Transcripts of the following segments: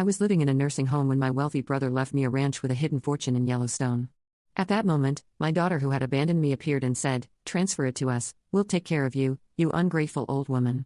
I was living in a nursing home when my wealthy brother left me a ranch with a hidden fortune in Yellowstone. At that moment, my daughter who had abandoned me appeared and said, "Transfer it to us, we'll take care of you, you ungrateful old woman."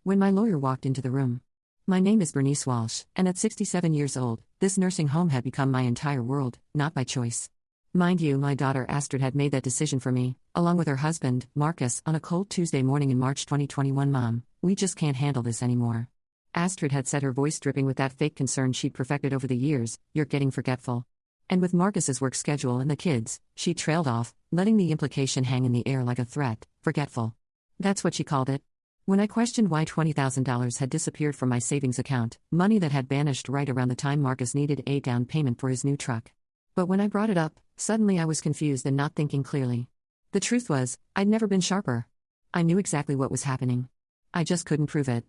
When my lawyer walked into the room. My name is Bernice Walsh, and at 67 years old, this nursing home had become my entire world, not by choice. Mind you, my daughter Astrid had made that decision for me, along with her husband, Marcus, on a cold Tuesday morning in March 2021. "Mom, we just can't handle this anymore." Astrid had said, her voice dripping with that fake concern she'd perfected over the years, "You're getting forgetful." And with Marcus's work schedule and the kids, she trailed off, letting the implication hang in the air like a threat. Forgetful. That's what she called it. When I questioned why $20,000 had disappeared from my savings account, money that had vanished right around the time Marcus needed a down payment for his new truck. But when I brought it up, suddenly I was confused and not thinking clearly. The truth was, I'd never been sharper. I knew exactly what was happening. I just couldn't prove it.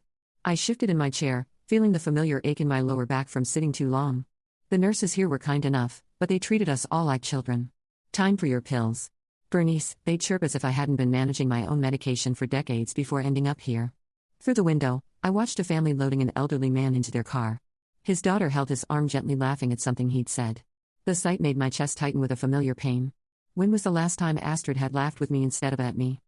I shifted in my chair, feeling the familiar ache in my lower back from sitting too long. The nurses here were kind enough, but they treated us all like children. "Time for your pills, Bernice," they'd chirp as if I hadn't been managing my own medication for decades before ending up here. Through the window, I watched a family loading an elderly man into their car. His daughter held his arm gently, laughing at something he'd said. The sight made my chest tighten with a familiar pain. When was the last time Astrid had laughed with me instead of at me?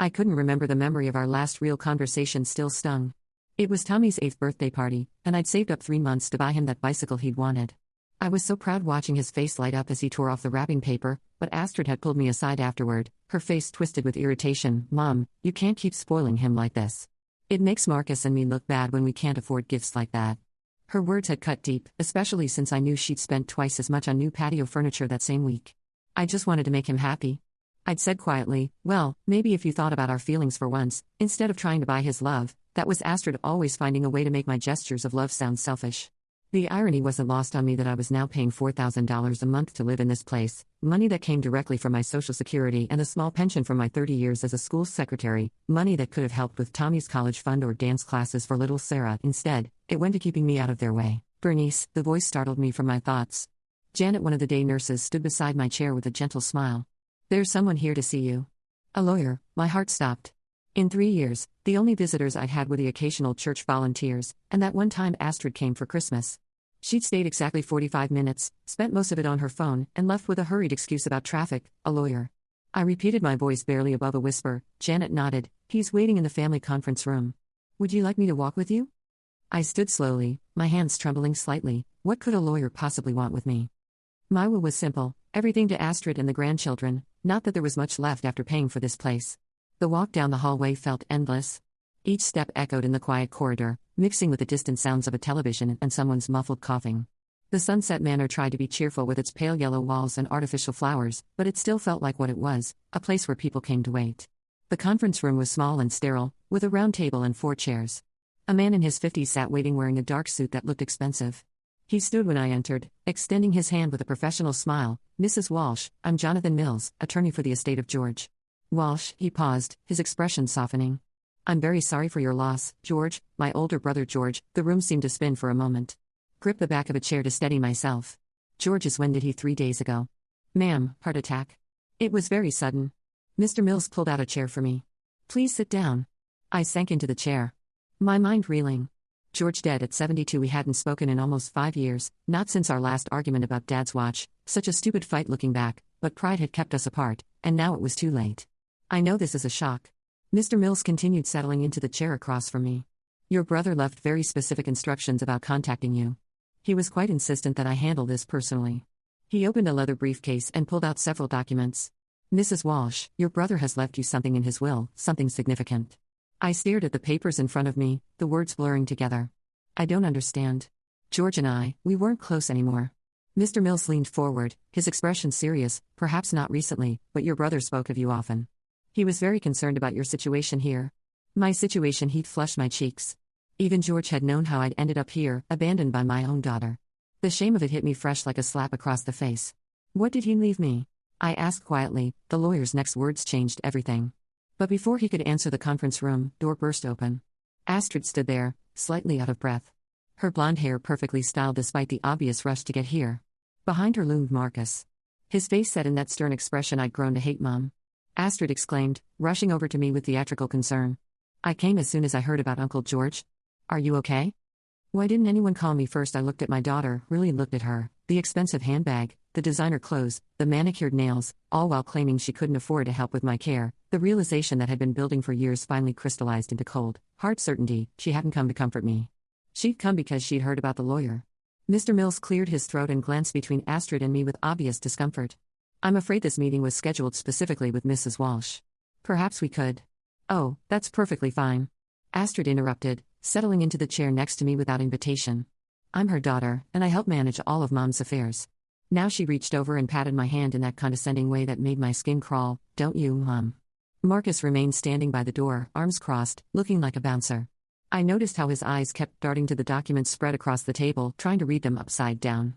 I couldn't remember. The memory of our last real conversation still stung. It was Tommy's 8th birthday party, and I'd saved up 3 months to buy him that bicycle he'd wanted. I was so proud watching his face light up as he tore off the wrapping paper, but Astrid had pulled me aside afterward, her face twisted with irritation. "Mom, you can't keep spoiling him like this. It makes Marcus and me look bad when we can't afford gifts like that." Her words had cut deep, especially since I knew she'd spent twice as much on new patio furniture that same week. "I just wanted to make him happy." I'd said quietly, "Well, maybe if you thought about our feelings for once, instead of trying to buy his love." That was Astrid, always finding a way to make my gestures of love sound selfish. The irony wasn't lost on me that I was now paying $4,000 a month to live in this place, money that came directly from my Social Security and a small pension from my 30 years as a school secretary, money that could have helped with Tommy's college fund or dance classes for little Sarah. Instead, it went to keeping me out of their way. "Bernice," the voice startled me from my thoughts. Janet, one of the day nurses, stood beside my chair with a gentle smile. "There's someone here to see you." A lawyer. My heart stopped. In 3 years, the only visitors I'd had were the occasional church volunteers, and that one time Astrid came for Christmas. She'd stayed exactly 45 minutes, spent most of it on her phone, and left with a hurried excuse about traffic. "A lawyer." I repeated, my voice barely above a whisper. Janet nodded. "He's waiting in the family conference room. Would you like me to walk with you?" I stood slowly, my hands trembling slightly. What could a lawyer possibly want with me? My will was simple, everything to Astrid and the grandchildren, not that there was much left after paying for this place. The walk down the hallway felt endless. Each step echoed in the quiet corridor, mixing with the distant sounds of a television and someone's muffled coughing. The Sunset Manor tried to be cheerful with its pale yellow walls and artificial flowers, but it still felt like what it was, a place where people came to wait. The conference room was small and sterile, with a round table and 4 chairs. A man in his 50s sat waiting, wearing a dark suit that looked expensive. He stood when I entered, extending his hand with a professional smile. "Mrs. Walsh, I'm Jonathan Mills, attorney for the estate of George Walsh." He paused, his expression softening. "I'm very sorry for your loss, George." My older brother George. The room seemed to spin for a moment. Gripped the back of a chair to steady myself. "George's, when did he? 3 days ago. Ma'am, heart attack." It was very sudden. Mr. Mills pulled out a chair for me. "Please sit down." I sank into the chair. My mind reeling. George dead at 72. We hadn't spoken in almost 5 years, not since our last argument about Dad's watch. Such a stupid fight looking back, but pride had kept us apart, and now it was too late. "I know this is a shock." Mr. Mills continued, settling into the chair across from me. "Your brother left very specific instructions about contacting you. He was quite insistent that I handle this personally." He opened a leather briefcase and pulled out several documents. "Mrs. Walsh, your brother has left you something in his will, something significant." I stared at the papers in front of me, the words blurring together. "I don't understand. George and we weren't close anymore." Mr. Mills leaned forward, his expression serious. "Perhaps not recently, but your brother spoke of you often. He was very concerned about your situation here." My situation. Heat flushed my cheeks. Even George had known how I'd ended up here, abandoned by my own daughter. The shame of it hit me fresh like a slap across the face. "What did he leave me?" I asked quietly. The lawyer's next words changed everything. But before he could answer, the conference room door burst open. Astrid stood there, slightly out of breath. Her blonde hair perfectly styled despite the obvious rush to get here. Behind her loomed Marcus. His face set in that stern expression I'd grown to hate. "Mom," Astrid exclaimed, rushing over to me with theatrical concern. "I came as soon as I heard about Uncle George. Are you okay?" Why didn't anyone call me first? I looked at my daughter, really looked at her, the expensive handbag, the designer clothes, the manicured nails, all while claiming she couldn't afford to help with my care. The realization that had been building for years finally crystallized into cold, hard certainty. She hadn't come to comfort me. She'd come because she'd heard about the lawyer. Mr. Mills cleared his throat and glanced between Astrid and me with obvious discomfort. I'm afraid this meeting was scheduled specifically with Mrs. Walsh. Perhaps we could. Oh, that's perfectly fine. Astrid interrupted, settling into the chair next to me without invitation. I'm her daughter, and I help manage all of Mom's affairs. Now she reached over and patted my hand in that condescending way that made my skin crawl. Don't you, Mom? Marcus remained standing by the door, arms crossed, looking like a bouncer. I noticed how his eyes kept darting to the documents spread across the table, trying to read them upside down.